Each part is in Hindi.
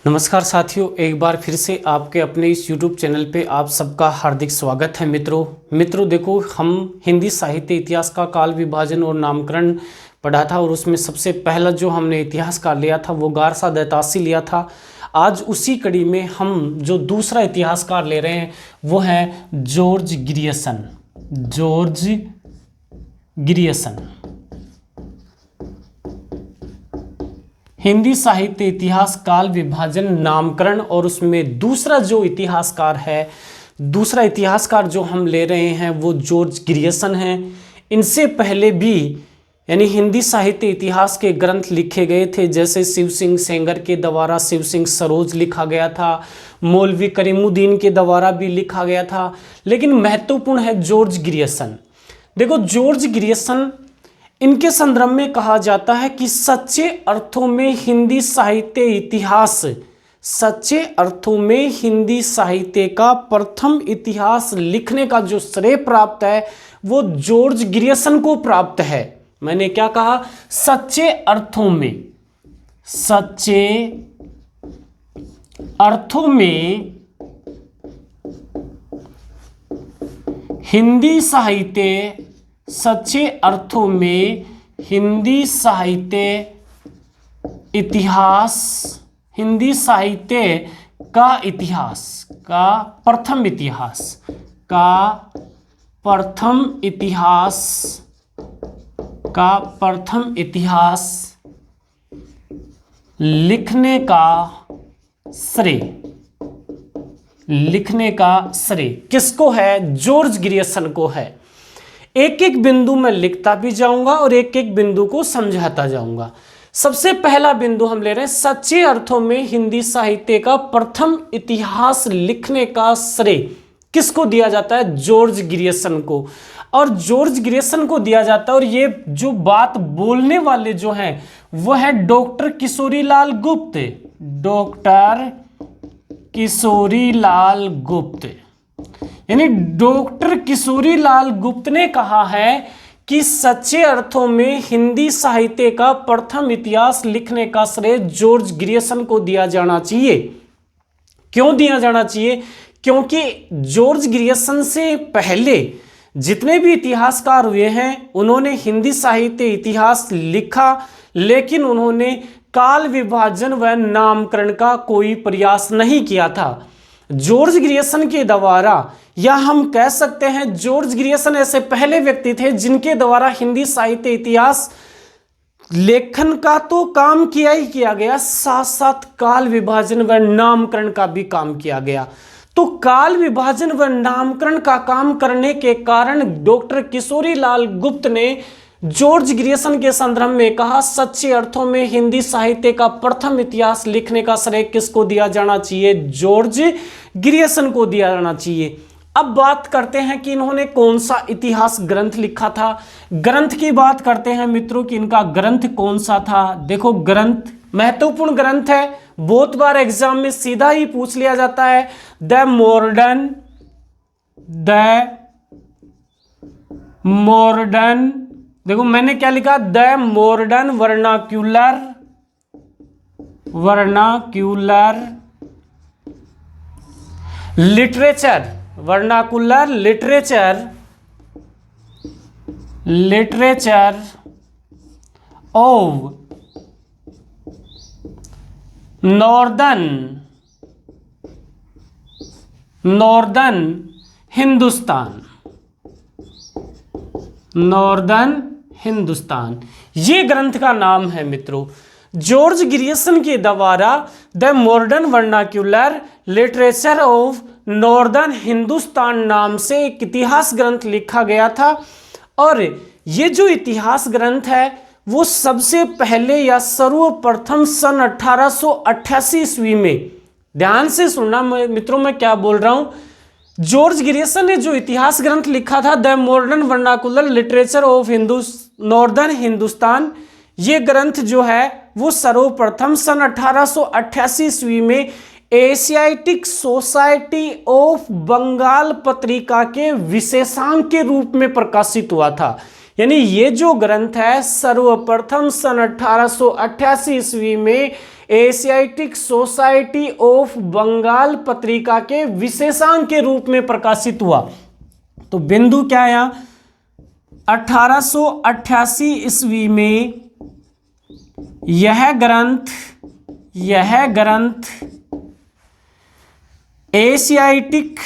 नमस्कार साथियों, एक बार फिर से आपके अपने इस YouTube चैनल पे आप सबका हार्दिक स्वागत है। मित्रों देखो, हम हिंदी साहित्य इतिहास का काल विभाजन और नामकरण पढ़ा था और उसमें सबसे पहला जो हमने इतिहासकार लिया था वो गारसा दैतासी लिया था। आज उसी कड़ी में हम जो दूसरा इतिहासकार ले रहे हैं वो है जॉर्ज ग्रियर्सन। हिंदी साहित्य इतिहास काल विभाजन नामकरण, और उसमें दूसरा इतिहासकार जो हम ले रहे हैं वो जॉर्ज ग्रियर्सन हैं। इनसे पहले भी यानी हिंदी साहित्य इतिहास के ग्रंथ लिखे गए थे, जैसे शिव सिंह सेंगर के द्वारा शिव सिंह सरोज लिखा गया था, मौलवी करीमुद्दीन के द्वारा भी लिखा गया था, लेकिन महत्वपूर्ण है जॉर्ज ग्रियर्सन। देखो, जॉर्ज ग्रियर्सन, इनके संदर्भ में कहा जाता है कि सच्चे अर्थों में हिंदी साहित्य का प्रथम इतिहास लिखने का जो श्रेय प्राप्त है वो जॉर्ज ग्रियर्सन को प्राप्त है। मैंने क्या कहा? सच्चे अर्थों में हिंदी साहित्य, सच्चे अर्थों में हिंदी साहित्य का प्रथम इतिहास लिखने का श्रेय किसको है? जॉर्ज ग्रियर्सन को है। एक एक बिंदु मैं लिखता भी जाऊंगा और एक एक बिंदु को समझाता जाऊंगा। सबसे पहला बिंदु हम ले रहे हैं, सच्चे अर्थों में हिंदी साहित्य का प्रथम इतिहास लिखने का श्रेय किसको दिया जाता है? जॉर्ज ग्रियर्सन को। और जॉर्ज ग्रियर्सन को दिया जाता है, और ये जो बात बोलने वाले जो हैं वो है डॉक्टर किशोरीलाल गुप्त। यानी डॉक्टर किशोरीलाल गुप्त ने कहा है कि सच्चे अर्थों में हिंदी साहित्य का प्रथम इतिहास लिखने का श्रेय जॉर्ज ग्रियर्सन को दिया जाना चाहिए। क्यों दिया जाना चाहिए? क्योंकि जॉर्ज ग्रियर्सन से पहले जितने भी इतिहासकार हुए हैं उन्होंने हिंदी साहित्य इतिहास लिखा, लेकिन उन्होंने काल विभाजन व नामकरण का कोई प्रयास नहीं किया था। जॉर्ज ग्रियर्सन के द्वारा, या हम कह सकते हैं जॉर्ज ग्रियर्सन ऐसे पहले व्यक्ति थे जिनके द्वारा हिंदी साहित्य इतिहास लेखन का तो काम किया ही किया गया, साथ साथ काल विभाजन व नामकरण का भी काम किया गया। तो काल विभाजन व नामकरण का काम करने के कारण डॉक्टर किशोरीलाल गुप्त ने जॉर्ज ग्रियर्सन के संदर्भ में कहा, सच्चे अर्थों में हिंदी साहित्य का प्रथम इतिहास लिखने का श्रेय किसको दिया जाना चाहिए? जॉर्ज ग्रियर्सन को दिया जाना चाहिए। अब बात करते हैं कि इन्होंने कौन सा इतिहास ग्रंथ लिखा था। ग्रंथ की बात करते हैं मित्रों कि इनका ग्रंथ कौन सा था। देखो, ग्रंथ महत्वपूर्ण ग्रंथ है, बहुत बार एग्जाम में सीधा ही पूछ लिया जाता है। द मॉडर्न, देखो मैंने क्या लिखा? The modern vernacular literature of northern Hindustan, ये ग्रंथ का नाम है मित्रों। जॉर्ज ग्रियर्सन के द्वारा the modern vernacular literature of northern Hindustan नाम से एक इतिहास ग्रंथ लिखा गया था। और ये जो इतिहास ग्रंथ है वो सबसे पहले या सर्वप्रथम सन 1888 ईस्वी में, ध्यान से सुनना मित्रों मैं क्या बोल रहा हूं, जॉर्ज ग्रियर्सन ने जो इतिहास ग्रंथ लिखा था the modern vernacular literature of northern Hindustan, ये ग्रंथ जो है वो सर्वप्रथम सन 1888 ईस्वी में एशियाटिक सोसाइटी ऑफ बंगाल पत्रिका के विशेषांक के रूप में प्रकाशित हुआ था। यानी ये जो ग्रंथ है सर्वप्रथम सन 1888 ईस्वी में एशियाटिक सोसाइटी ऑफ बंगाल पत्रिका के विशेषांक के रूप में प्रकाशित हुआ। तो बिंदु क्या आया, 1888 ईस्वी में यह ग्रंथ एशियाटिक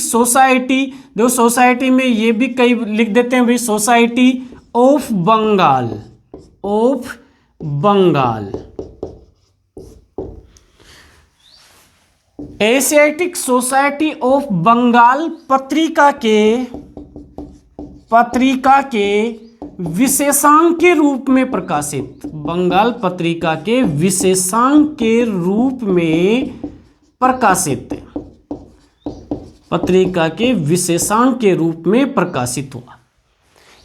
सोसाइटी दो सोसाइटी में ये भी कई लिख देते हैं भाई, Society of Bengal Asiatic Society of Bengal पत्रिका के विशेषांक के रूप में प्रकाशित, बंगाल पत्रिका के विशेषांक के रूप में प्रकाशित, पत्रिका के विशेषांक के रूप में प्रकाशित हुआ।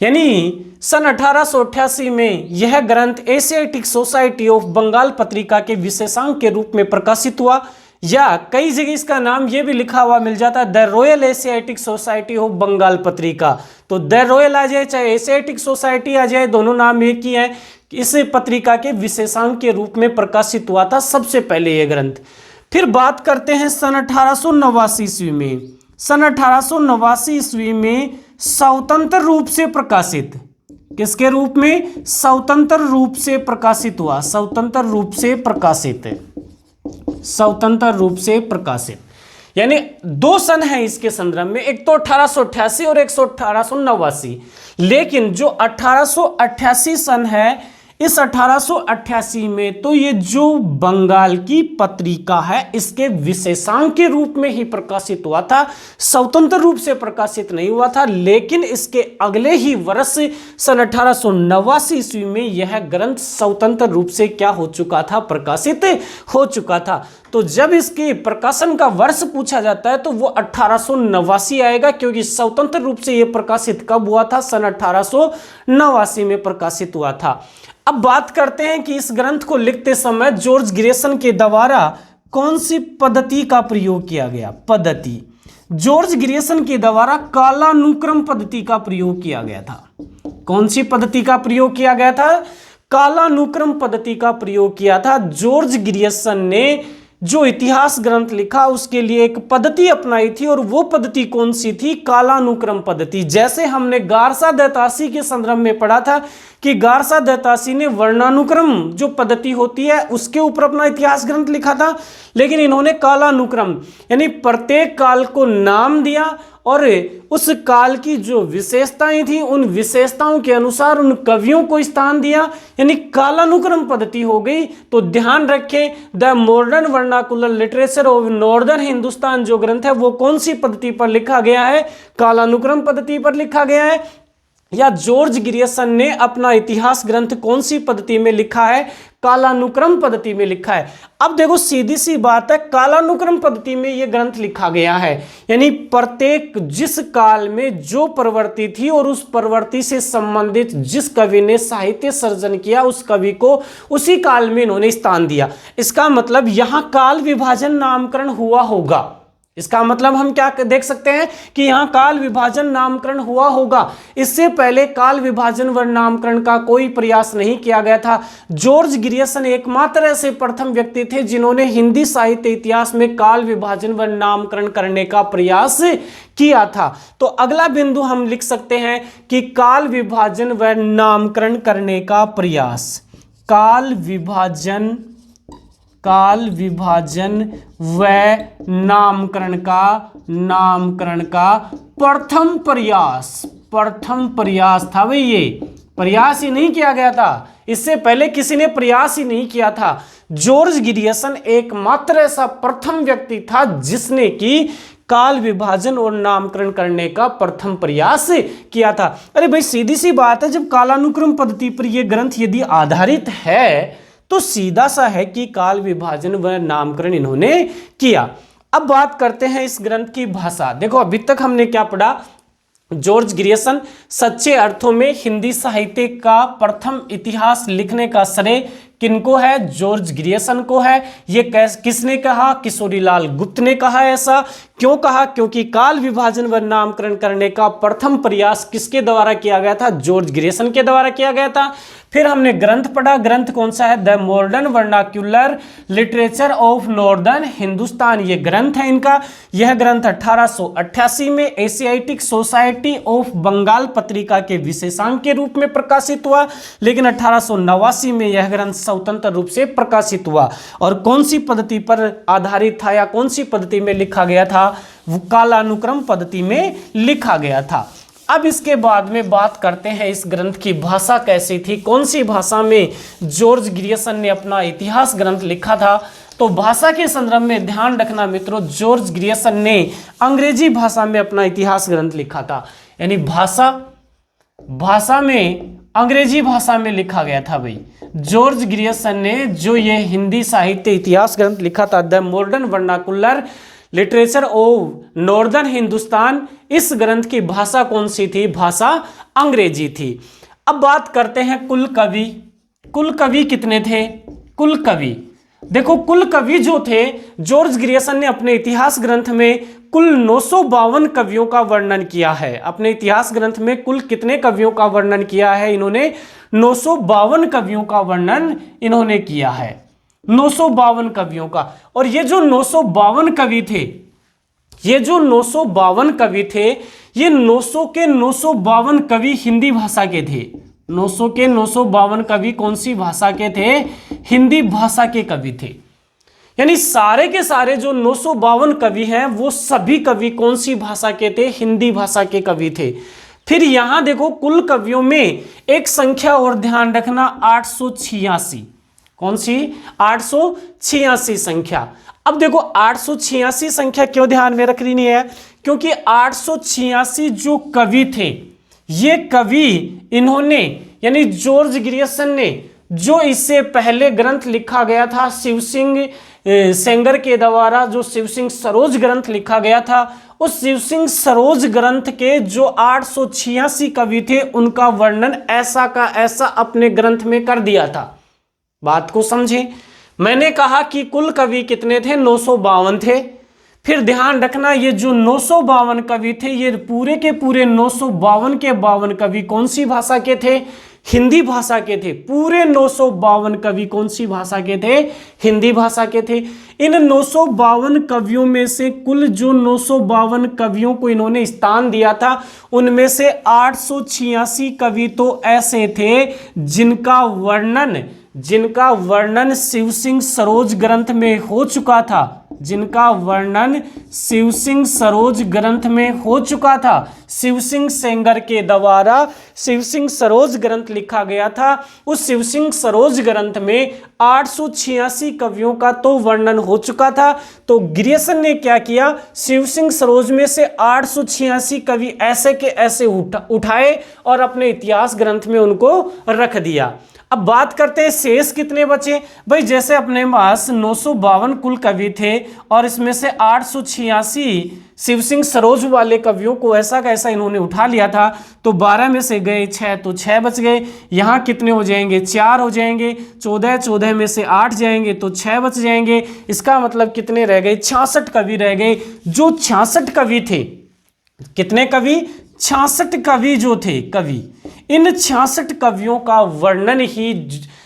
यानी सन 1888 में यह ग्रंथ एशियाटिक सोसाइटी ऑफ बंगाल पत्रिका के विशेषांक के रूप में प्रकाशित हुआ, या कई जगह इसका नाम यह भी लिखा हुआ मिल जाता है the Royal Asiatic Society of Bengal पत्रिका। तो द रॉयल आ जाए चाहे एशियाटिक सोसाइटी आ जाए, दोनों नाम एक ही है। इस पत्रिका के विशेषांक के रूप में प्रकाशित हुआ था सबसे पहले यह ग्रंथ। फिर बात करते हैं सन 1889 ईस्वी में। सन 1889 ईस्वी में स्वतंत्र रूप से प्रकाशित, किसके रूप में, स्वतंत्र रूप से प्रकाशित हुआ, स्वतंत्र रूप से प्रकाशित। यानी दो सन है इसके संदर्भ में, एक तो 1888 और एक 1889। लेकिन जो 1888 सन है, इस 1888 में तो ये जो बंगाल की पत्रिका है इसके विशेषांक के रूप में ही प्रकाशित हुआ था, स्वतंत्र रूप से प्रकाशित नहीं हुआ था। लेकिन इसके अगले ही वर्ष सन 1889 ईस्वी में यह ग्रंथ स्वतंत्र रूप से क्या हो चुका था, प्रकाशित हो चुका था। तो जब इसके प्रकाशन का वर्ष पूछा जाता है तो वो 1889 आएगा, क्योंकि स्वतंत्र रूप से यह प्रकाशित कब हुआ था, सन 1889 में प्रकाशित हुआ था। अब बात करते हैं कि इस ग्रंथ को लिखते समय जॉर्ज ग्रेसन के द्वारा कौन सी पद्धति का प्रयोग किया गया। पद्धति, जॉर्ज ग्रेसन के द्वारा कालानुक्रम पद्धति का प्रयोग किया गया था। कौन सी पद्धति का प्रयोग किया गया था, कालानुक्रम पद्धति का प्रयोग किया था। जॉर्ज ग्रेसन ने जो इतिहास ग्रंथ लिखा उसके लिए एक पद्धति अपनाई थी, और वो पद्धति कौन सी थी, कालानुक्रम पद्धति। जैसे हमने गारसा दैतासी के संदर्भ में पढ़ा था कि गारसा दैतासी ने वर्णानुक्रम जो पद्धति होती है उसके ऊपर अपना इतिहास ग्रंथ लिखा था, लेकिन इन्होंने कालानुक्रम यानी प्रत्येक काल को नाम दिया और उस काल की जो विशेषताएं थी उन विशेषताओं के अनुसार उन कवियों को स्थान दिया, यानी कालानुक्रम पद्धति हो गई। तो ध्यान रखें, the modern vernacular literature of northern Hindustan जो ग्रंथ है वो कौन सी पद्धति पर लिखा गया है, कालानुक्रम पद्धति पर लिखा गया है। या जॉर्ज ग्रेसन ने अपना इतिहास ग्रंथ कौन सी पद्धति में लिखा है, कालानुक्रम पद्धति में लिखा है। अब देखो सीधी सी बात है, कालानुक्रम पद्धति में यह ग्रंथ लिखा गया है, यानी प्रत्येक जिस काल में जो प्रवृत्ति थी और उस प्रवृत्ति से संबंधित जिस कवि ने साहित्य सर्जन किया उस कवि को उसी काल में इन्होंने स्थान दिया। इसका मतलब यहां काल विभाजन नामकरण हुआ होगा। इसका मतलब हम क्या देख सकते हैं कि यहां काल विभाजन नामकरण हुआ होगा। इससे पहले काल विभाजन व नामकरण का कोई प्रयास नहीं किया गया था। जॉर्ज ग्रेसन एकमात्र ऐसे प्रथम व्यक्ति थे जिन्होंने हिंदी साहित्य इतिहास में काल विभाजन व नामकरण करने का प्रयास किया था। तो अगला बिंदु हम लिख सकते हैं कि काल विभाजन व नामकरण करने का प्रयास, काल विभाजन व नामकरण का प्रथम प्रयास था भाई। ये प्रयास ही नहीं किया गया था, इससे पहले किसी ने प्रयास ही नहीं किया था। जॉर्ज ग्रेसन एकमात्र ऐसा प्रथम व्यक्ति था जिसने कि काल विभाजन और नामकरण करने का प्रथम प्रयास किया था। अरे भाई सीधी सी बात है, जब कालानुक्रम पद्धति पर यह ग्रंथ यदि आधारित है तो सीधा सा है कि काल विभाजन व नामकरण इन्होंने किया। अब बात करते हैं इस ग्रंथ की भाषा। देखो अभी तक हमने क्या पढ़ा, जॉर्ज ग्रेसन सच्चे अर्थों में हिंदी साहित्य का प्रथम इतिहास लिखने का श्रेय किनको है? जॉर्ज ग्रियर्सन को है। ये किसने कहा? किशोरीलाल गुप्त ने कहा। ऐसा क्यों कहा? क्योंकि काल विभाजन व नामकरण करने का प्रथम प्रयास किसके द्वारा किया गया था? जॉर्ज ग्रियर्सन के द्वारा किया गया था। फिर हमने ग्रंथ पढ़ा, ग्रंथ कौन सा है? The modern vernacular literature of northern Hindustan, ये ग्रंथ है इनका। यह ग्रंथ 1888 में एशियाटिक सोसाइटी ऑफ बंगाल पत्रिका के विशेषांक के रूप में प्रकाशित हुआ, लेकिन 1889 में यह ग्रंथ स्वतंत्र रूप से प्रकाशित हुआ। और कौन सी पद्धति पर आधारित था या कौन सी पद्धति में लिखा गया था? वो कालानुक्रम पद्धति में लिखा गया था। अब इसके बाद में बात करते हैं इस ग्रंथ की भाषा कैसी थी, कौन सी भाषा में जॉर्ज ग्रियर्सन ने अपना इतिहास ग्रंथ लिखा था। तो भाषा के संदर्भ में ध्यान रखना मित्रों, जॉर्ज ग्रियर्सन ने अंग्रेजी भाषा में अपना इतिहास ग्रंथ लिखा था। यानी भाषा में अंग्रेजी भाषा में लिखा गया था भाई। जॉर्ज ग्रियर्सन ने जो ये हिंदी साहित्य इतिहास ग्रंथ लिखा था, the modern vernacular literature of northern Hindustan, इस ग्रंथ की भाषा कौन सी थी? भाषा अंग्रेजी थी। अब बात करते हैं कुल कवि। कुल कवि कितने थे? कुल कवि देखो, कुल कवि जो थे, जॉर्ज ग्रियर्सन ने अपने इतिहास ग्रंथ में कुल 952 कवियों का वर्णन किया है। अपने इतिहास ग्रंथ में कुल कितने कवियों का वर्णन किया है? इन्होंने 952 कवियों का वर्णन इन्होंने किया है, 952 कवियों का। और ये जो 952 कवि थे, ये जो 952 कवि थे, ये 900 के 952 कवि हिंदी भाषा के थे। 900 के 952 कवि कौन सी भाषा के थे? हिंदी भाषा के कवि थे। यानी सारे के सारे जो 952 कवि हैं, वो सभी कवि कौन सी भाषा के थे? हिंदी भाषा के कवि थे। फिर यहां देखो, कुल कवियों में एक संख्या और ध्यान रखना, 886। कौन सी? 886 संख्या। अब देखो 886 संख्या क्यों ध्यान में रखनी है? क्योंकि 886 जो कवि थे, ये कवि इन्होंने, यानी जॉर्ज ग्रियर्सन ने जो इससे पहले ग्रंथ लिखा गया था शिव सिंह सेंगर के द्वारा, जो शिव सिंह सरोज ग्रंथ लिखा गया था, उस शिव सिंह सरोज ग्रंथ के जो 886 कवि थे, उनका वर्णन ऐसा का ऐसा अपने ग्रंथ में कर दिया था। बात को समझे, मैंने कहा कि कुल कवि कितने थे? 952 थे। फिर ध्यान रखना, ये जो 952 कवि थे, ये पूरे के पूरे 952 के 52 कवि कौन सी भाषा के थे? हिंदी भाषा के थे। पूरे 952 कवि कौन सी भाषा के थे? हिंदी भाषा के थे। इन 952 कवियों में से कुल जो 952 कवियों को इन्होंने स्थान दिया था, उनमें से 886 कवि तो ऐसे थे जिनका वर्णन शिव सिंह सरोज ग्रंथ में हो चुका था, जिनका वर्णन शिव सिंह सरोज ग्रंथ में हो चुका था। शिव सिंह सेंगर के द्वारा शिव सिंह सरोज ग्रंथ लिखा गया था। उस शिव सिंह सरोज ग्रंथ में 886 कवियों का तो वर्णन हो चुका था। तो ग्रियर्सन ने क्या किया? शिव सिंह सरोज में से 886 कवि ऐसे के ऐसे उठाए और अपने इतिहास ग्रंथ में उनको रख दिया। अब बात करते हैं शेष कितने बचे भाई। जैसे अपने पास 952 कुल कवि थे और इसमें से 886 शिव सिंह सरोज वाले कवियों को ऐसा कैसा इन्होंने उठा लिया था, तो 12 में से गए 6 तो 6 बच गए। यहाँ कितने हो जाएंगे? 4 हो जाएंगे। 14 में से 8 जाएंगे तो 6 बच जाएंगे। इसका मतलब कितने रह गए? 66 कवि रह गए। जो 66 कवि थे, कितने कवि? 66 कवि जो थे कवि, इन 66 कवियों का वर्णन ही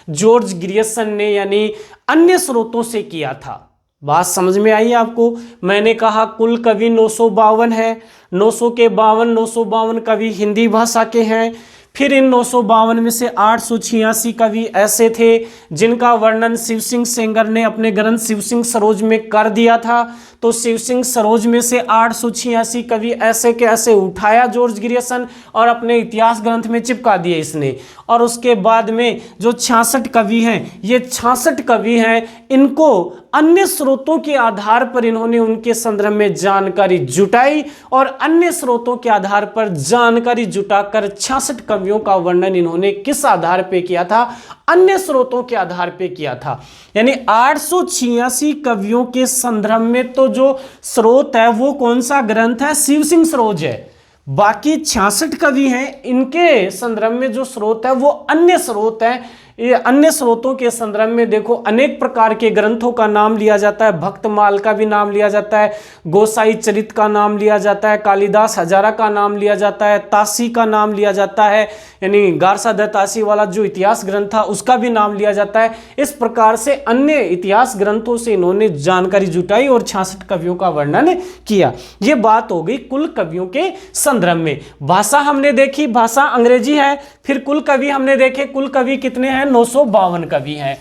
जॉर्ज ग्रियर्सन ने यानी अन्य स्रोतों से किया था। बात समझ में आई आपको? मैंने कहा कुल कवि 952 है, 900 के 952 कवि हिंदी भाषा के हैं। फिर इन 952 में से 886 कवि ऐसे थे जिनका वर्णन शिव सिंह सेंगर ने अपने ग्रंथ शिव सिंह सरोज में कर दिया था। तो शिव सिंह सरोज में से 886 कवि ऐसे के ऐसे उठाया जॉर्ज ग्रियर्सन और अपने इतिहास ग्रंथ में चिपका दिए इसने। और उसके बाद में जो 66 कवि हैं, ये 66 कवि हैं, इनको अन्य स्रोतों के आधार पर इन्होंने उनके संदर्भ में जानकारी जुटाई और अन्य स्रोतों के आधार पर जानकारी जुटाकर 66 कवियों का वर्णन इन्होंने किस आधार पे किया था? अन्य स्रोतों के आधार पे किया था। यानी 886 कवियों के संदर्भ में तो जो स्रोत है वो कौन सा ग्रंथ है? शिव सिंह सरोज है। बाकी 66 कवि हैं, इनके संदर्भ में जो स्रोत है वो अन्य स्रोत है। ये अन्य स्रोतों के संदर्भ में देखो अनेक प्रकार के ग्रंथों का नाम लिया जाता है, भक्तमाल का भी नाम लिया जाता है, गोसाई चरित का नाम लिया जाता है, कालिदास हजारा का नाम लिया जाता है, तासी का नाम लिया जाता है, यानी गारसा द तासी वाला जो इतिहास ग्रंथ था उसका भी नाम लिया जाता है। इस प्रकार से अन्य इतिहास ग्रंथों से इन्होंने जानकारी जुटाई और 66 कवियों का वर्णन किया। ये बात हो गई कुल कवियों के संदर्भ में। भाषा हमने देखी, भाषा अंग्रेजी है। फिर कुल कवि हमने देखे, कुल कवि कितने हैं? 952 कवि हैं।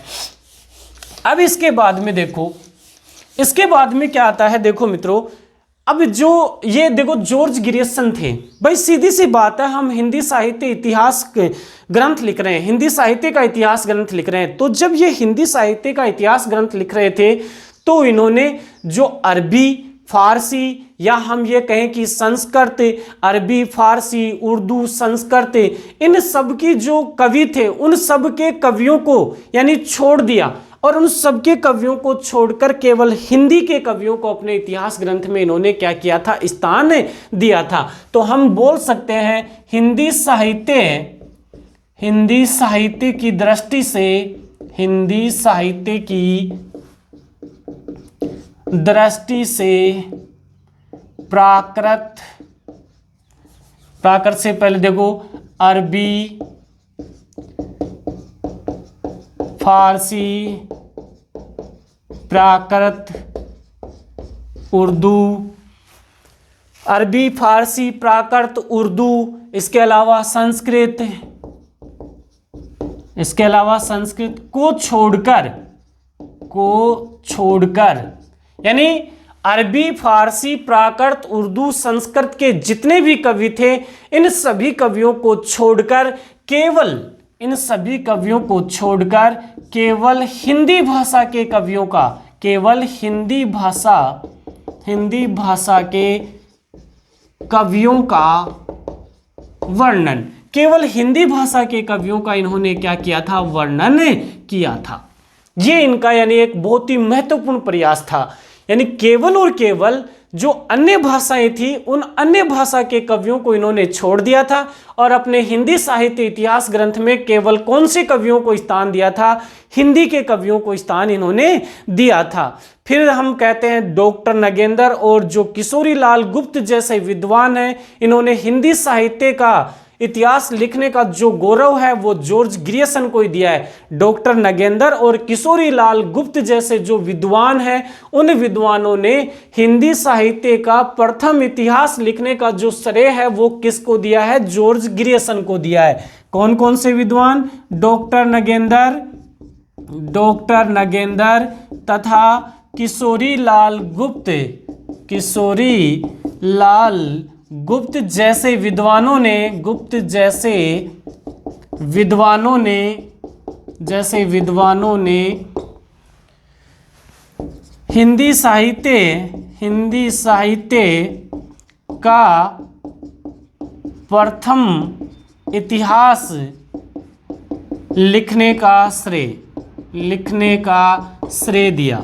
अब इसके बाद में देखो, इसके बाद में क्या आता है, देखो मित्रों, अब जो ये देखो जॉर्ज ग्रियर्सन थे, भाई सीधी सी बात है, हम हिंदी साहित्य इतिहास ग्रंथ लिख रहे हैं, हिंदी साहित्य का इतिहास ग्रंथ लिख रहे हैं। तो जब ये हिंदी साहित्य का इतिहास ग्रंथ लिख रहे थे तो इन्होंने जो अरबी, फारसी, या हम ये कहें कि संस्कृत, अरबी, फारसी, उर्दू, संस्कृत, इन सब की जो कवि थे उन सब के कवियों को यानी छोड़ दिया और उन सब के कवियों को छोड़कर केवल हिंदी के कवियों को अपने इतिहास ग्रंथ में इन्होंने क्या किया था? स्थान दिया था। तो हम बोल सकते हैं हिंदी साहित्य की दृष्टि से, हिंदी साहित्य की दृष्टि से प्राकृत से पहले देखो अरबी, फारसी, प्राकृत, उर्दू, अरबी, फारसी, प्राकृत, उर्दू, इसके अलावा संस्कृत को छोड़कर यानी अरबी, फारसी, प्राकृत, उर्दू, संस्कृत के जितने भी कवि थे इन सभी कवियों को छोड़कर केवल हिंदी भाषा के कवियों का, केवल हिंदी भाषा के कवियों का वर्णन, केवल हिंदी भाषा के कवियों का इन्होंने क्या किया था? वर्णन किया था। ये इनका यानी एक बहुत ही महत्वपूर्ण प्रयास था। यानी केवल और केवल जो अन्य भाषाएं थी उन अन्य भाषा के कवियों को इन्होंने छोड़ दिया था और अपने हिंदी साहित्य इतिहास ग्रंथ में केवल कौन से कवियों को स्थान दिया था? हिंदी के कवियों को स्थान इन्होंने दिया था। फिर हम कहते हैं डॉक्टर नगेंद्र और जो किशोरी लाल गुप्त जैसे विद्वान हैं, इन्होंने हिंदी साहित्य का इतिहास लिखने का जो गौरव है वो जॉर्ज ग्रियर्सन को ही दिया है। डॉक्टर नगेंद्र और किशोरी लाल गुप्त जैसे जो विद्वान हैं उन विद्वानों ने हिंदी साहित्य का प्रथम इतिहास लिखने का जो श्रेय है वो किसको दिया है? जॉर्ज ग्रियर्सन को दिया है। कौन कौन से विद्वान? डॉक्टर नगेंद्र तथा किशोरी लाल गुप्त जैसे विद्वानों ने हिंदी साहित्य का प्रथम इतिहास लिखने का श्रेय दिया।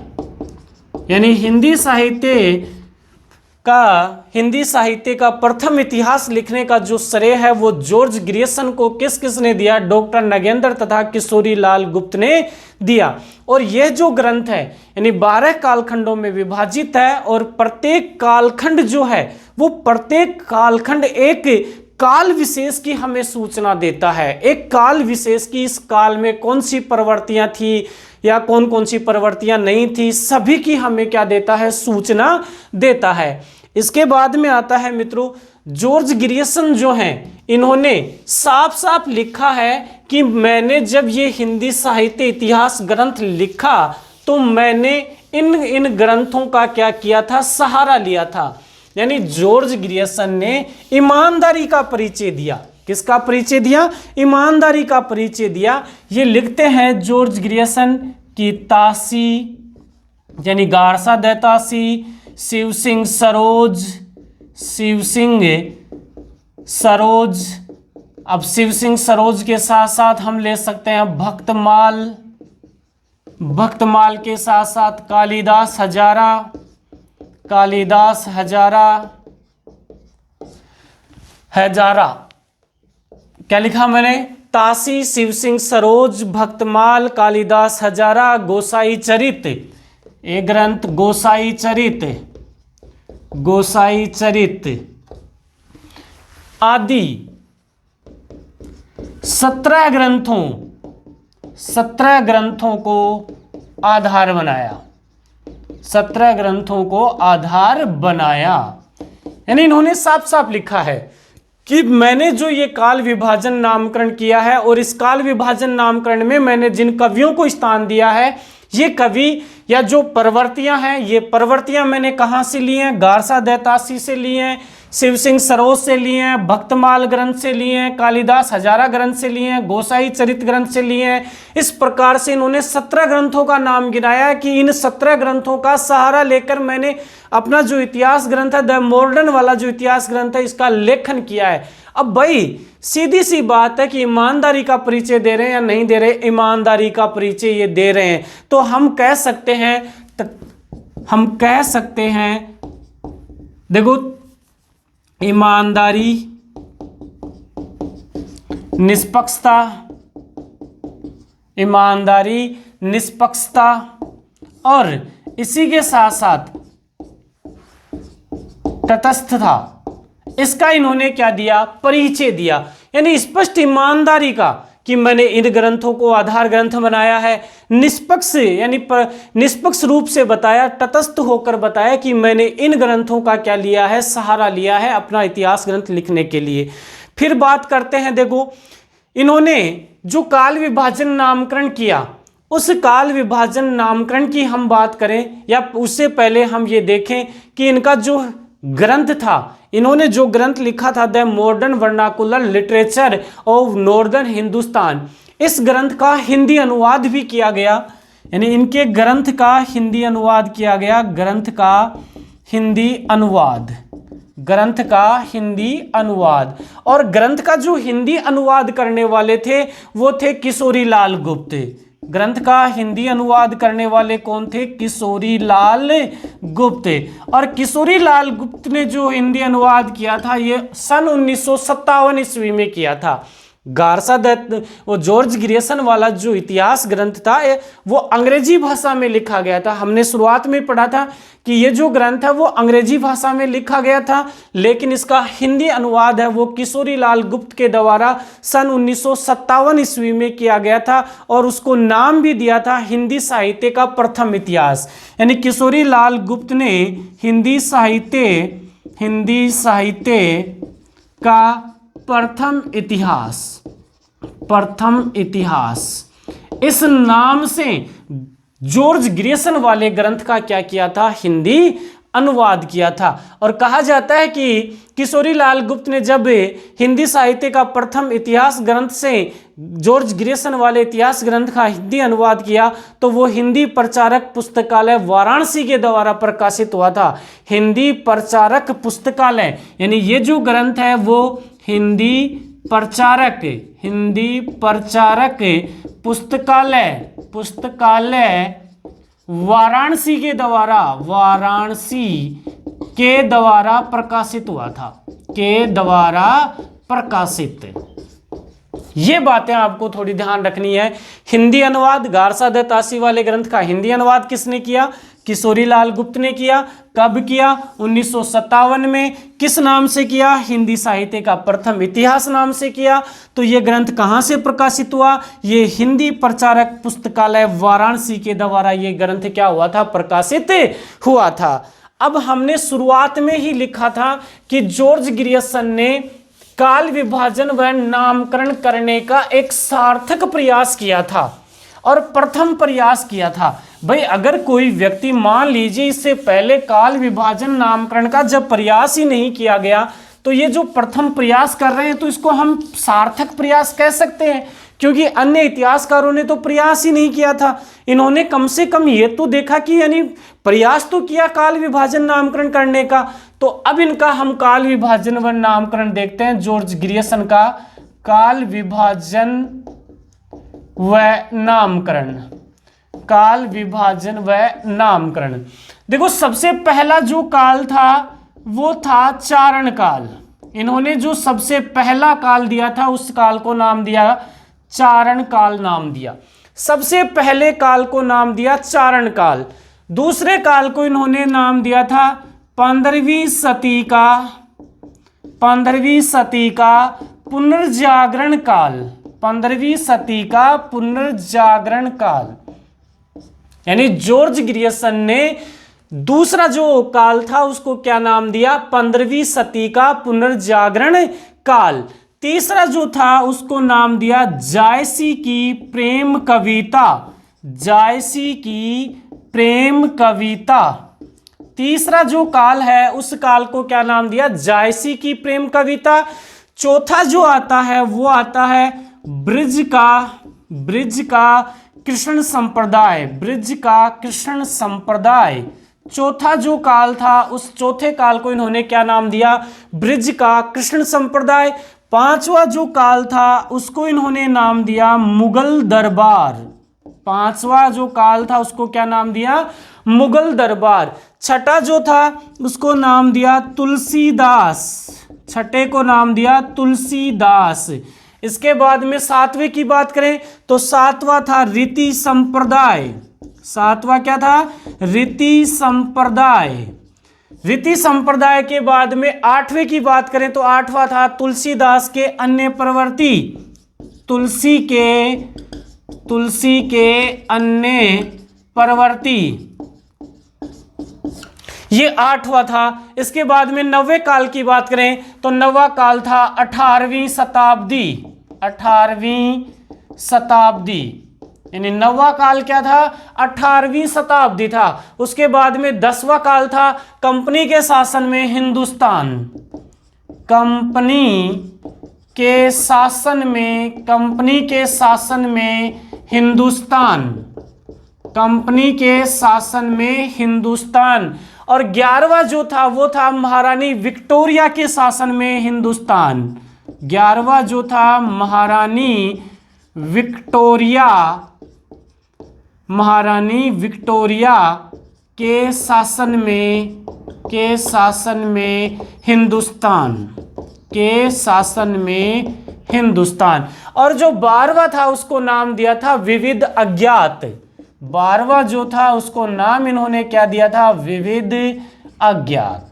यानी हिंदी साहित्य का प्रथम इतिहास लिखने का जो श्रेय है वो जॉर्ज ग्रियर्सन को किसने दिया? डॉक्टर नगेंद्र तथा किशोरी लाल गुप्त ने दिया। और यह जो ग्रंथ है यानी 12 कालखंडों में विभाजित है और प्रत्येक कालखंड जो है वो प्रत्येक कालखंड एक काल विशेष की हमें सूचना देता है। एक काल विशेष की, इस काल में कौन सी प्रवृत्तियां थी या कौन कौन सी प्रवृत्तियां नहीं थी, सभी की हमें क्या देता है? सूचना देता है। इसके बाद में आता है मित्रों, जॉर्ज ग्रियर्सन जो हैं इन्होंने साफ साफ लिखा है कि मैंने जब ये हिंदी साहित्य इतिहास ग्रंथ लिखा तो मैंने इन ग्रंथों का क्या किया था? सहारा लिया था। यानी जॉर्ज ग्रियर्सन ने ईमानदारी का परिचय दिया। किसका परिचय दिया? ईमानदारी का परिचय दिया। ये लिखते हैं जॉर्ज ग्रियर्सन की तासी यानी गारसा द तासी, शिव सिंह सरोज। अब शिव सिंह सरोज के साथ साथ हम ले सकते हैं भक्तमाल के साथ साथ कालिदास हजारा। क्या लिखा मैंने? तासी, शिव सिंह सरोज, भक्तमाल, कालिदास हजारा, गोसाई चरित, ये ग्रंथ गोसाई चरित, गोसाई चरित आदि 17 ग्रंथों को आधार बनाया, 17 ग्रंथों को आधार बनाया। यानी इन्होंने साफ साफ लिखा है कि मैंने जो ये काल विभाजन नामकरण किया है और इस काल विभाजन नामकरण में मैंने जिन कवियों को स्थान दिया है, ये कवि या जो प्रवर्तियां हैं, ये प्रवर्तियां मैंने कहां से ली हैं? गारसा दैतासी से ली हैं, शिव सिंह सरोज से लिए हैं, भक्तमाल ग्रंथ से लिए हैं, कालिदास हजारा ग्रंथ से लिए हैं, गोसाई चरित ग्रंथ से लिए हैं। इस प्रकार से इन्होंने 17 ग्रंथों का नाम गिनाया कि इन 17 ग्रंथों का सहारा लेकर मैंने अपना जो इतिहास ग्रंथ है, द मॉडर्न वाला जो इतिहास ग्रंथ है, इसका लेखन किया है। अब भाई सीधी सी बात है कि ईमानदारी का परिचय दे रहे हैं या नहीं दे रहे? ईमानदारी का परिचय ये दे रहे हैं, तो हम कह सकते हैं देखो, ईमानदारी, निष्पक्षता, ईमानदारी, निष्पक्षता और इसी के साथ साथ तटस्थता, इसका इन्होंने क्या दिया? परिचय दिया। यानी स्पष्ट ईमानदारी का कि मैंने इन ग्रंथों को आधार ग्रंथ बनाया है, निष्पक्ष यानी निष्पक्ष रूप से बताया, तटस्थ होकर बताया कि मैंने इन ग्रंथों का क्या लिया है? सहारा लिया है अपना इतिहास ग्रंथ लिखने के लिए। फिर बात करते हैं, देखो इन्होंने जो काल विभाजन नामकरण किया, उस काल विभाजन नामकरण की हम बात करें या उससे पहले हम ये देखें कि इनका जो ग्रंथ था, इन्होंने जो ग्रंथ लिखा था the modern vernacular literature of northern Hindustan, इस ग्रंथ का हिंदी अनुवाद भी किया गया। यानी इनके ग्रंथ का हिंदी अनुवाद किया गया, ग्रंथ का हिंदी अनुवाद, ग्रंथ का हिंदी अनुवाद। और ग्रंथ का जो हिंदी अनुवाद करने वाले थे वो थे किशोरी लाल गुप्त। ग्रंथ का हिंदी अनुवाद करने वाले कौन थे? किशोरी लाल गुप्त। और किशोरी लाल गुप्त ने जो हिंदी अनुवाद किया था ये सन 1957 ईस्वी में किया था। गारसा दत्त, वो जॉर्ज ग्रियर्सन वाला जो इतिहास ग्रंथ था वो अंग्रेजी भाषा में लिखा गया था। हमने शुरुआत में पढ़ा था कि ये जो ग्रंथ है वो अंग्रेजी भाषा में लिखा गया था, लेकिन इसका हिंदी अनुवाद है वो किशोरी लाल गुप्त के द्वारा सन 1957 ईस्वी में किया गया था और उसको नाम भी दिया था हिंदी साहित्य का प्रथम इतिहास। यानी किशोरी लाल गुप्त ने हिंदी साहित्य का प्रथम इतिहास इस नाम से जॉर्ज ग्रियर्सन वाले ग्रंथ का क्या किया था? हिंदी अनुवाद किया था। और कहा जाता है कि किशोरी लाल गुप्त ने जब हिंदी साहित्य का प्रथम इतिहास ग्रंथ से जॉर्ज ग्रियर्सन वाले इतिहास ग्रंथ का हिंदी अनुवाद किया तो वो हिंदी प्रचारक पुस्तकालय वाराणसी के द्वारा प्रकाशित हुआ था। हिंदी प्रचारक पुस्तकालय, यानी ये जो ग्रंथ है वो हिंदी प्रचारक पुस्तकालय वाराणसी के द्वारा प्रकाशित हुआ था, ये बातें आपको थोड़ी ध्यान रखनी है। हिंदी अनुवाद गारसा दत्तासी वाले ग्रंथ का हिंदी अनुवाद किसने किया? किशोरी लाल गुप्त ने किया। कब किया? 1957 में। किस नाम से किया? हिंदी साहित्य का प्रथम इतिहास नाम से किया। तो ये ग्रंथ कहाँ से प्रकाशित हुआ? ये हिंदी प्रचारक पुस्तकालय वाराणसी के द्वारा ये ग्रंथ क्या हुआ था? प्रकाशित हुआ था। अब हमने शुरुआत में ही लिखा था कि जॉर्ज ग्रियर्सन ने काल विभाजन व नामकरण करने का एक सार्थक प्रयास किया था और प्रथम प्रयास किया था। भाई अगर कोई व्यक्ति मान लीजिए इससे पहले काल विभाजन नामकरण का जब प्रयास ही नहीं किया गया तो ये जो प्रथम प्रयास कर रहे हैं तो इसको हम सार्थक प्रयास कह सकते हैं, क्योंकि अन्य इतिहासकारों ने तो प्रयास ही नहीं किया था। इन्होंने कम से कम ये तो देखा कि यानी प्रयास तो किया काल विभाजन नामकरण करने का। तो अब इनका हम काल विभाजन व नामकरण देखते हैं। जॉर्ज ग्रियर्सन का काल विभाजन व नामकरण, काल विभाजन व नामकरण। देखो सबसे पहला जो काल था वो था चारण काल। इन्होंने जो सबसे पहला काल दिया था उस काल को नाम दिया चारण काल नाम दिया। सबसे पहले काल को नाम दिया चारण काल। दूसरे काल को इन्होंने नाम दिया था 15वीं सदी का पुनर्जागरण काल। 15वीं सदी का पुनर्जागरण काल, यानी जॉर्ज ग्रियर्सन ने दूसरा जो काल था उसको क्या नाम दिया? 15वीं सदी का पुनर्जागरण काल। तीसरा जो था उसको नाम दिया जायसी की प्रेम कविता। जायसी की प्रेम कविता, तीसरा जो काल है उस काल को क्या नाम दिया? जायसी की प्रेम कविता। चौथा जो आता है वो आता है ब्रिज का कृष्ण संप्रदाय। ब्रिज का कृष्ण संप्रदाय, चौथा जो काल था उस चौथे काल को इन्होंने क्या नाम दिया? ब्रिज का कृष्ण संप्रदाय। पांचवा जो काल था उसको इन्होंने नाम दिया मुगल दरबार। पांचवा जो काल था उसको क्या नाम दिया? मुगल दरबार। छठा जो था उसको नाम दिया तुलसीदास। छठे को नाम दिया तुलसीदास। इसके बाद में सातवें की बात करें तो सातवां था रीति संप्रदाय। सातवां क्या था? रीति संप्रदाय। रीति संप्रदाय के बाद में आठवें की बात करें तो आठवां था तुलसीदास के अन्य प्रवृत्ति। तुलसी के अन्य प्रवृत्ति, ये आठवां था। इसके बाद में नवे काल की बात करें तो नवा काल था 18वीं शताब्दी। 18वीं शताब्दी, यानी नवा काल क्या था? 18वीं शताब्दी था। उसके बाद में 10वां काल था कंपनी के शासन में हिंदुस्तान। कंपनी के शासन में हिंदुस्तान। कंपनी के शासन में हिंदुस्तान। और 11वां जो था वो था महारानी विक्टोरिया के शासन में हिंदुस्तान। 11वां जो था महारानी विक्टोरिया के शासन में हिंदुस्तान। और जो 12वां था उसको नाम दिया था विविध अज्ञात। 12वां जो था उसको नाम इन्होंने क्या दिया था? विविध अज्ञात।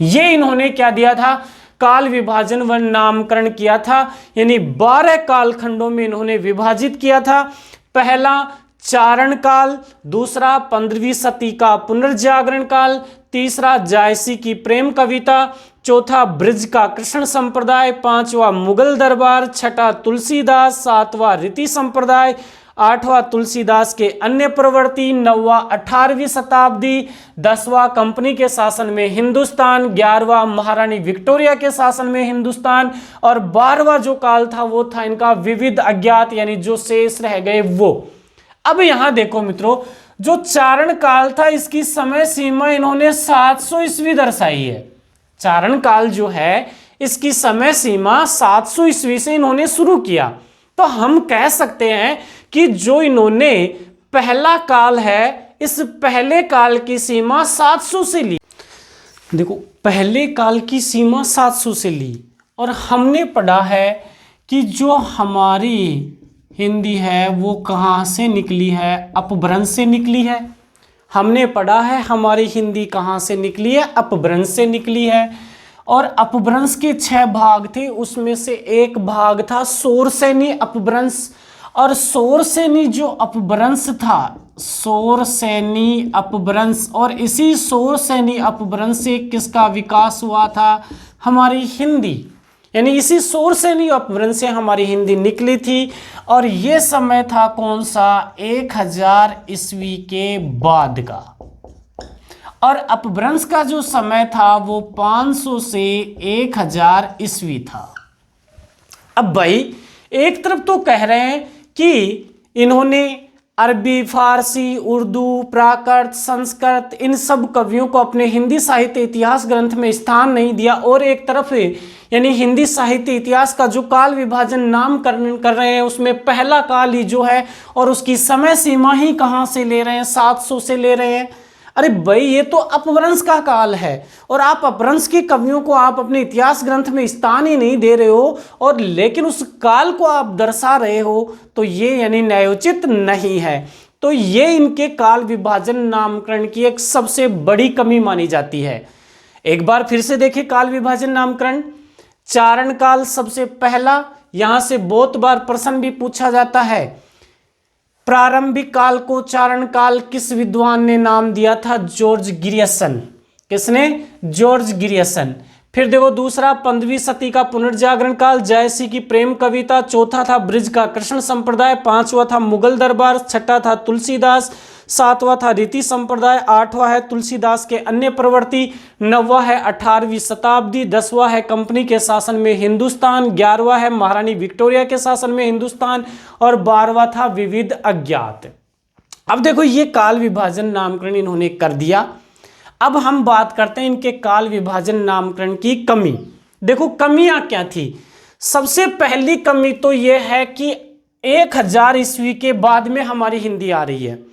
ये इन्होंने क्या दिया था? काल विभाजन व नामकरण किया था, यानी 12 कालखंडों में इन्होंने विभाजित किया था। पहला चारण काल, दूसरा 15वीं सदी का पुनर्जागरण काल, तीसरा जायसी की प्रेम कविता, चौथा ब्रिज का कृष्ण संप्रदाय, पांचवा मुगल दरबार, छठा तुलसीदास, सातवां रीति संप्रदाय, आठवां तुलसीदास के अन्य प्रवृत्ति, नौवां 18वीं शताब्दी, 10वां कंपनी के शासन में हिंदुस्तान, 11वां महारानी विक्टोरिया के शासन में हिंदुस्तान, और 12वां जो काल था वो था इनका विविध अज्ञात, यानी जो शेष रह गए वो। अब यहां देखो मित्रों, जो चारण काल था इसकी समय सीमा इन्होंने 700 ईस्वी दर्शाई है। चारण काल जो है इसकी समय सीमा 700 ईस्वी से इन्होंने शुरू किया। तो हम कह सकते हैं कि जो इन्होंने पहला काल है, इस पहले काल की सीमा 700 से ली। देखो, पहले काल की सीमा 700 से ली, और हमने पढ़ा है कि जो हमारी हिंदी है वो कहाँ से निकली है? अपभ्रंश से निकली है। हमने पढ़ा है हमारी हिंदी कहाँ से निकली है? अपभ्रंश से निकली है। और अपभ्रंश के 6 भाग थे, उसमें से एक भाग था शोरसेनी अपभ्रंश। और शोरसेनी जो अपभ्रंश था, शोरसेनी अपभ्रंश, और इसी शोरसेनी अपभ्रंश से किसका विकास हुआ था? हमारी हिंदी। यानी इसी शोरसेनी अपभ्रंश से हमारी हिंदी निकली थी। और ये समय था कौन सा? 1000 ईस्वी के बाद का। और अपभ्रंश का जो समय था वो 500 से 1000 ईस्वी था। अब भाई एक तरफ तो कह रहे हैं कि इन्होंने अरबी, फारसी, उर्दू, प्राकृत, संस्कृत, इन सब कवियों को अपने हिंदी साहित्य इतिहास ग्रंथ में स्थान नहीं दिया, और एक तरफ यानी हिंदी साहित्य इतिहास का जो काल विभाजन नाम कर रहे हैं उसमें पहला काल ही जो है, और उसकी समय सीमा ही कहाँ से ले रहे हैं? 700 से ले रहे हैं। अरे भाई ये तो अपभ्रंश का काल है और आप अपभ्रंश की कवियों को आप अपने इतिहास ग्रंथ में स्थान ही नहीं दे रहे हो और लेकिन उस काल को आप दर्शा रहे हो, तो ये यानी न्यायोचित नहीं है। तो ये इनके काल विभाजन नामकरण की एक सबसे बड़ी कमी मानी जाती है। एक बार फिर से देखिए काल विभाजन नामकरण। चारण काल सबसे पहला, यहां से बहुत बार प्रश्न भी पूछा जाता है। प्रारंभिक काल को चारण काल किस विद्वान ने नाम दिया था? जॉर्ज गिरियसन। किसने? जॉर्ज गिरियसन। फिर देखो दूसरा 15वीं सदी का पुनर्जागरण काल, जयसी की प्रेम कविता। चौथा था ब्रिज का कृष्ण संप्रदाय। पांचवा था मुगल दरबार। छठा था तुलसीदास। सातवां था रीति संप्रदाय। आठवां है तुलसीदास के अन्य प्रवृत्ति। नौवां है 18वीं शताब्दी। 10वां है कंपनी के शासन में हिंदुस्तान। 11वां है महारानी विक्टोरिया के शासन में हिंदुस्तान और 12वां था विविध अज्ञात। अब देखो ये काल विभाजन नामकरण इन्होंने कर दिया। अब हम बात करते हैं इनके काल विभाजन नामकरण की कमी। देखो कमियां क्या थी। सबसे पहली कमी तो यह है कि 1000 ईस्वी के बाद में हमारी हिंदी आ रही है,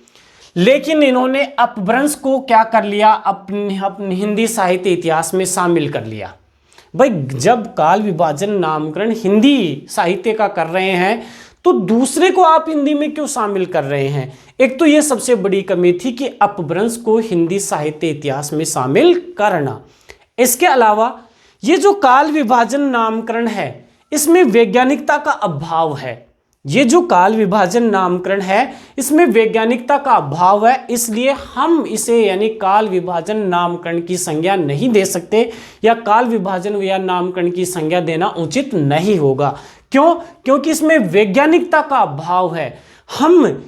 लेकिन इन्होंने अपभ्रंश को क्या कर लिया? अपने हिंदी साहित्य इतिहास में शामिल कर लिया। भाई जब काल विभाजन नामकरण हिंदी साहित्य का कर रहे हैं तो दूसरे को आप हिंदी में क्यों शामिल कर रहे हैं? एक तो ये सबसे बड़ी कमी थी कि अपभ्रंश को हिंदी साहित्य इतिहास में शामिल करना। इसके अलावा ये जो काल विभाजन नामकरण है इसमें वैज्ञानिकता का अभाव है। ये जो काल विभाजन नामकरण है इसमें वैज्ञानिकता का अभाव है, इसलिए हम इसे यानी काल विभाजन नामकरण की संज्ञा नहीं दे सकते या काल विभाजन या नामकरण की संज्ञा देना उचित नहीं होगा। क्यों? क्योंकि इसमें वैज्ञानिकता का अभाव है। हम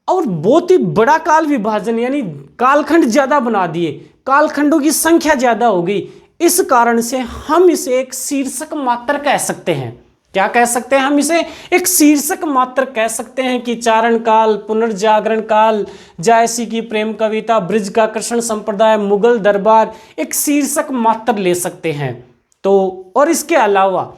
और बहुत ही बड़ा काल विभाजन यानी कालखंड ज्यादा बना दिए, कालखंडों की संख्या ज्यादा हो गई। इस कारण से हम इसे एक शीर्षक मात्र कह सकते हैं। क्या कह सकते हैं? हम इसे एक शीर्षक मात्र कह सकते हैं कि चारण काल, पुनर्जागरण काल, जायसी की प्रेम कविता, ब्रिज का कृष्ण संप्रदाय, मुगल दरबार, एक शीर्षक मात्र ले सकते हैं। तो और इसके अलावा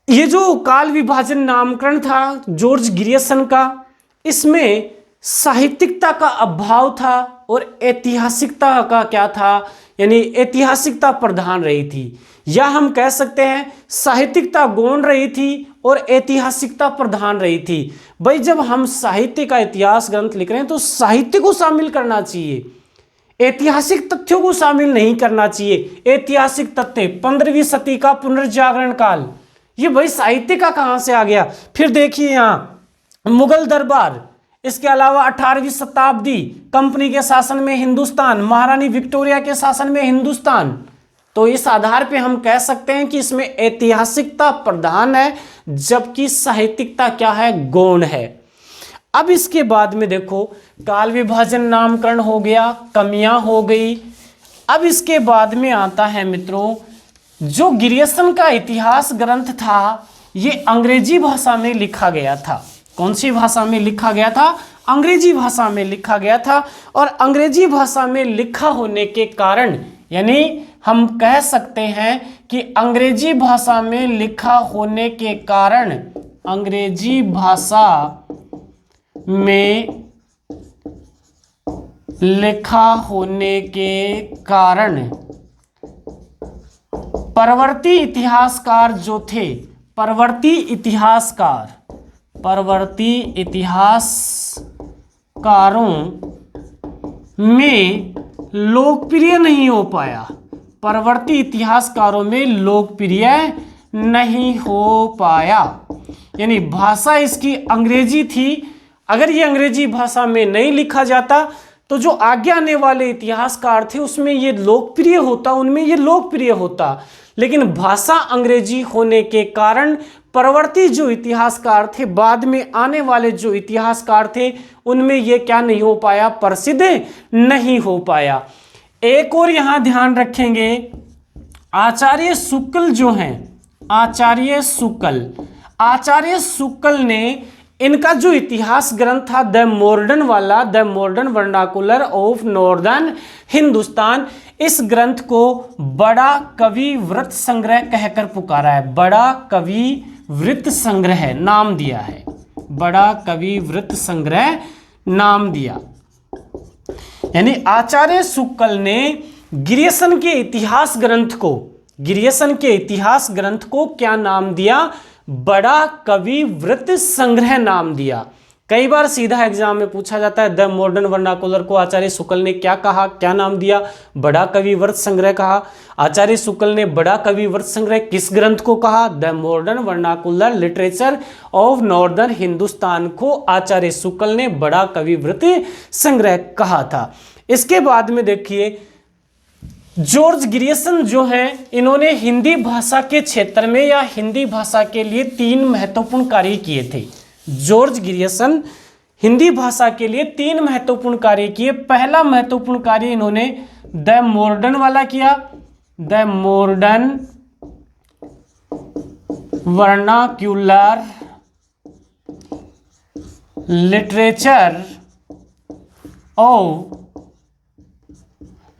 ये जो काल विभाजन नामकरण था जॉर्ज गिरियसन का, इसमें साहित्यिकता का अभाव था और ऐतिहासिकता का क्या था? यानी ऐतिहासिकता प्रधान रही थी, या हम कह सकते हैं साहित्यिकता गौण रही थी और ऐतिहासिकता प्रधान रही थी। भाई जब हम साहित्य का इतिहास ग्रंथ लिख रहे हैं तो साहित्य को शामिल करना चाहिए, ऐतिहासिक तथ्यों को शामिल नहीं करना चाहिए। ऐतिहासिक तथ्य 15वीं सदी का पुनर्जागरण काल, ये भाई साहित्य का कहां से आ गया? फिर देखिए यहां मुगल दरबार, इसके अलावा 18वीं शताब्दी, कंपनी के शासन में हिंदुस्तान, महारानी विक्टोरिया के शासन में हिंदुस्तान। तो इस आधार पे हम कह सकते हैं कि इसमें ऐतिहासिकता प्रधान है जबकि साहित्यिकता क्या है? गौण है। अब इसके बाद में देखो काल विभाजन नामकरण हो गया, कमियां हो गई। अब इसके बाद में आता है मित्रों जो गिरियसन का इतिहास ग्रंथ था ये अंग्रेजी भाषा में लिखा गया था। कौन सी भाषा में लिखा गया था? अंग्रेजी भाषा में लिखा गया था। और अंग्रेजी भाषा में लिखा होने के कारण यानी हम कह सकते हैं कि अंग्रेजी भाषा में लिखा होने के कारण, अंग्रेजी भाषा में लिखा होने के कारण परवर्ती इतिहासकार जो थे, परवर्ती इतिहासकारों में लोकप्रिय नहीं हो पाया। परवर्ती इतिहासकारों में लोकप्रिय नहीं हो पाया, यानी भाषा इसकी अंग्रेजी थी। अगर ये अंग्रेजी भाषा में नहीं लिखा जाता तो जो आगे आने वाले इतिहासकार थे उसमें ये लोकप्रिय होता, उनमें ये लोकप्रिय होता। लेकिन भाषा अंग्रेजी होने के कारण परवर्ती जो इतिहासकार थे, बाद में आने वाले जो इतिहासकार थे, उनमें ये क्या नहीं हो पाया? प्रसिद्ध नहीं हो पाया। एक और यहां ध्यान रखेंगे, आचार्य शुक्ल जो हैं, आचार्य शुक्ल ने इनका जो इतिहास ग्रंथ था द मॉडर्न वाला, the modern vernacular of northern Hindustan, इस ग्रंथ को बड़ा कवि वृत्त संग्रह कहकर पुकारा है। बड़ा कवि वृत्त संग्रह नाम दिया है, बड़ा कवि वृत्त संग्रह नाम दिया। यानी आचार्य शुक्ल ने गिरियसन के इतिहास ग्रंथ को क्या नाम दिया? बड़ा कवि वृत्त संग्रह नाम दिया। कई बार सीधा एग्जाम में पूछा जाता है द मॉडर्न वर्नाकुलर को आचार्य शुक्ल ने क्या कहा, क्या नाम दिया? बड़ा कवि वृत्त संग्रह कहा। आचार्य शुक्ल ने बड़ा कवि वृत्त संग्रह किस ग्रंथ को कहा? The modern vernacular literature of northern Hindustan को आचार्य शुक्ल ने बड़ा कवि वृत्त संग्रह कहा था। इसके बाद में देखिए जॉर्ज ग्रियर्सन जो है, इन्होंने हिंदी भाषा के क्षेत्र में या हिंदी भाषा के लिए 3 महत्वपूर्ण कार्य किए थे। जॉर्ज ग्रियर्सन हिंदी भाषा के लिए 3 महत्वपूर्ण कार्य किए। पहला महत्वपूर्ण कार्य इन्होंने द मॉडर्न वाला किया, the modern vernacular literature of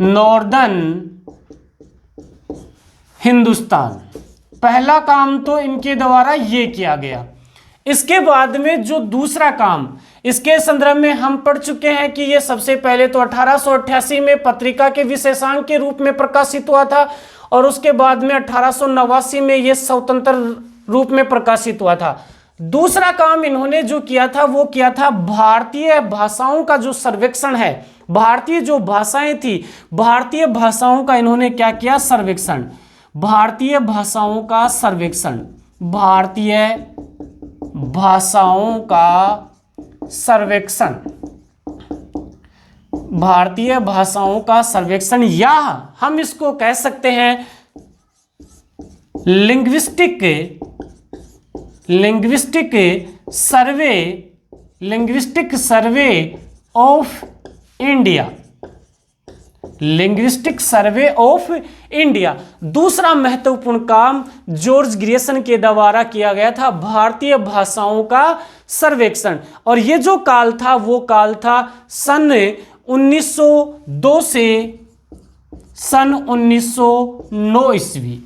northern Hindustan. पहला काम तो इनके द्वारा ये किया गया। इसके बाद में जो दूसरा काम, इसके संदर्भ में हम पढ़ चुके हैं कि ये सबसे पहले तो 1888 में पत्रिका के विशेषांक के रूप में प्रकाशित हुआ था और उसके बाद में 1889 में ये स्वतंत्र रूप में प्रकाशित हुआ था। दूसरा काम इन्होंने जो किया था वो किया था भारतीय भाषाओं का जो सर्वेक्षण है, भारतीय जो भाषाएं थी, भारतीय भाषाओं का इन्होंने क्या किया? सर्वेक्षण। भारतीय भाषाओं का सर्वेक्षण, भारतीय भाषाओं का सर्वेक्षण, भारतीय भाषाओं का सर्वेक्षण, या हम इसको कह सकते हैं linguistic survey of India, linguistic survey of India. दूसरा महत्वपूर्ण काम जॉर्ज ग्रियर्सन के द्वारा किया गया था भारतीय भाषाओं का सर्वेक्षण। और ये जो काल था वो काल था सन 1902 से सन 1909 ईस्वी।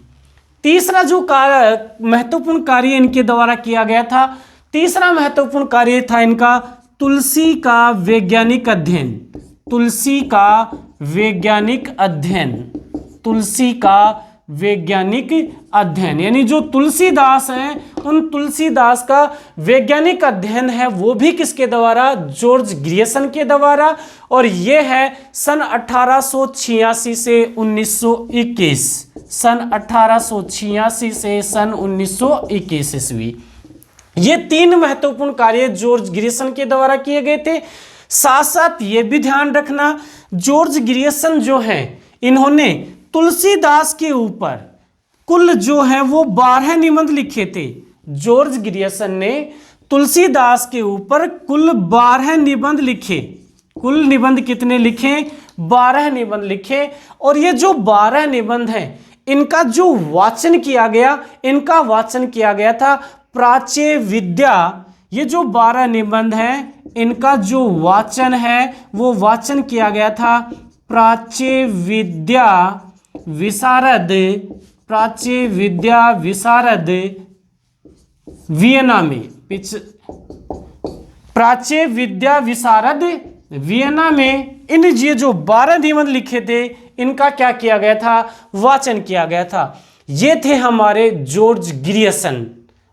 तीसरा जो महत्वपूर्ण कार्य इनके द्वारा किया गया था, तीसरा महत्वपूर्ण कार्य था इनका तुलसी का वैज्ञानिक अध्ययन, तुलसी का वैज्ञानिक अध्ययन, तुलसी का वैज्ञानिक अध्ययन। यानी जो तुलसीदास हैं उन तुलसीदास का वैज्ञानिक अध्ययन है वो भी किसके द्वारा? जॉर्ज ग्रियर्सन के द्वारा। और ये है सन 1886 से 1921, सन 1886 से सन 1921 ईस्वी। ये 3 महत्वपूर्ण कार्य जॉर्ज ग्रियर्सन के द्वारा किए गए थे। साथ साथ ये भी ध्यान रखना जॉर्ज ग्रियर्सन जो हैं इन्होंने तुलसीदास के ऊपर कुल जो है वो 12 निबंध लिखे थे। जॉर्ज ग्रियर्सन ने तुलसीदास के ऊपर कुल 12 निबंध लिखे। कुल निबंध कितने लिखे? 12 निबंध लिखे। और ये जो 12 निबंध हैं इनका जो वाचन किया गया, इनका वाचन किया गया था प्राच्य विद्या। ये जो 12 निबंध हैं इनका जो वाचन है वो वाचन किया गया था प्राच्य विद्या विशारद, प्राच्य विद्या विशारद वियना में, प्राच्य विद्या विशारद वियना में इन ये जो 12 निबंध लिखे थे इनका क्या किया गया था? वाचन किया गया था। ये थे हमारे जॉर्ज ग्रियर्सन,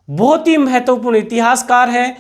बहुत ही महत्वपूर्ण इतिहासकार हैं।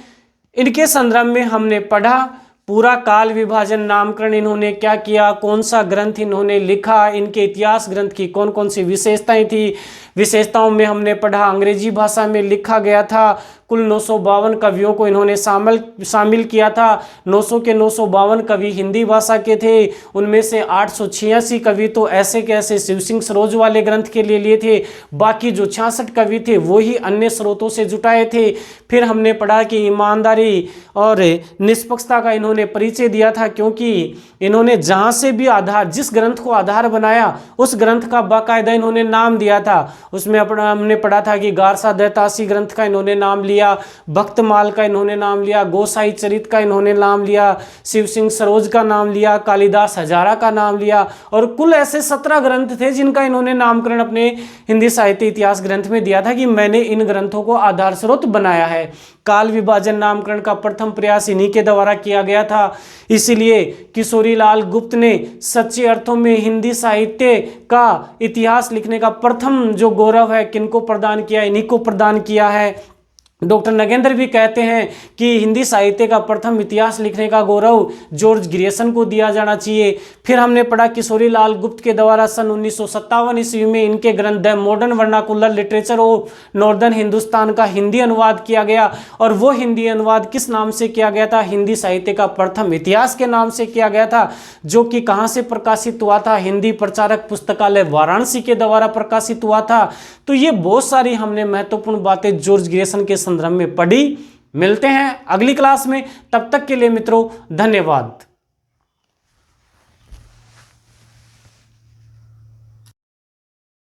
इनके संदर्भ में हमने पढ़ा पूरा काल विभाजन, नामकरण इन्होंने क्या किया, कौन सा ग्रंथ इन्होंने लिखा, इनके इतिहास ग्रंथ की कौन कौन सी विशेषताएं थी। विशेषताओं में हमने पढ़ा अंग्रेजी भाषा में लिखा गया था, कुल 952 कवियों को इन्होंने शामिल किया था। 900 के 952 कवि हिंदी भाषा के थे, उनमें से 886 कवि तो ऐसे के ऐसे शिव सिंह सरोज वाले ग्रंथ के लिए थे, बाकी जो 66 कवि थे वो ही अन्य स्रोतों से जुटाए थे। फिर हमने पढ़ा कि ईमानदारी और निष्पक्षता का इन्होंने परिचय दिया था, क्योंकि इन्होंने जहाँ से भी आधार, जिस ग्रंथ को आधार बनाया उस ग्रंथ का बाकायदा इन्होंने नाम दिया था। उसमें अपना हमने पढ़ा था कि गारसा दैतासी ग्रंथ का इन्होंने नाम लिया, भक्तमाल का इन्होंने नाम लिया, गोसाई चरित का इन्होंने नाम लिया, शिव सिंह सरोज का नाम लिया, कालिदास हजारा का नाम लिया, और कुल ऐसे 17 ग्रंथ थे जिनका इन्होंने नामकरण अपने हिंदी साहित्य इतिहास ग्रंथ में दिया था कि मैंने इन ग्रंथों को आधार स्रोत बनाया है। काल विभाजन नामकरण का प्रथम प्रयास इन्हीं के द्वारा किया गया था। इसलिए किशोरी लाल गुप्त ने सच्चे अर्थों में हिंदी साहित्य का इतिहास लिखने का प्रथम जो गौरव है किनको प्रदान किया, इन्हीं को प्रदान किया है। डॉक्टर नगेंद्र भी कहते हैं कि हिंदी साहित्य का प्रथम इतिहास लिखने का गौरव जॉर्ज ग्रियर्सन को दिया जाना चाहिए। फिर हमने पढ़ा किशोरी लाल गुप्त के द्वारा सन 1957 ईस्वी में इनके ग्रंथ the modern vernacular literature of northern Hindustan का हिंदी अनुवाद किया गया, और वो हिंदी अनुवाद किस नाम से किया गया था? हिंदी साहित्य का प्रथम इतिहास के नाम से किया गया था, जो कि कहाँ से प्रकाशित हुआ था? हिंदी प्रचारक पुस्तकालय वाराणसी के द्वारा प्रकाशित हुआ था। तो ये बहुत सारी हमने महत्वपूर्ण बातें जॉर्ज ग्रियर्सन के संदर्भ में पढ़ी। मिलते हैं अगली क्लास में, तब तक के लिए मित्रों धन्यवाद।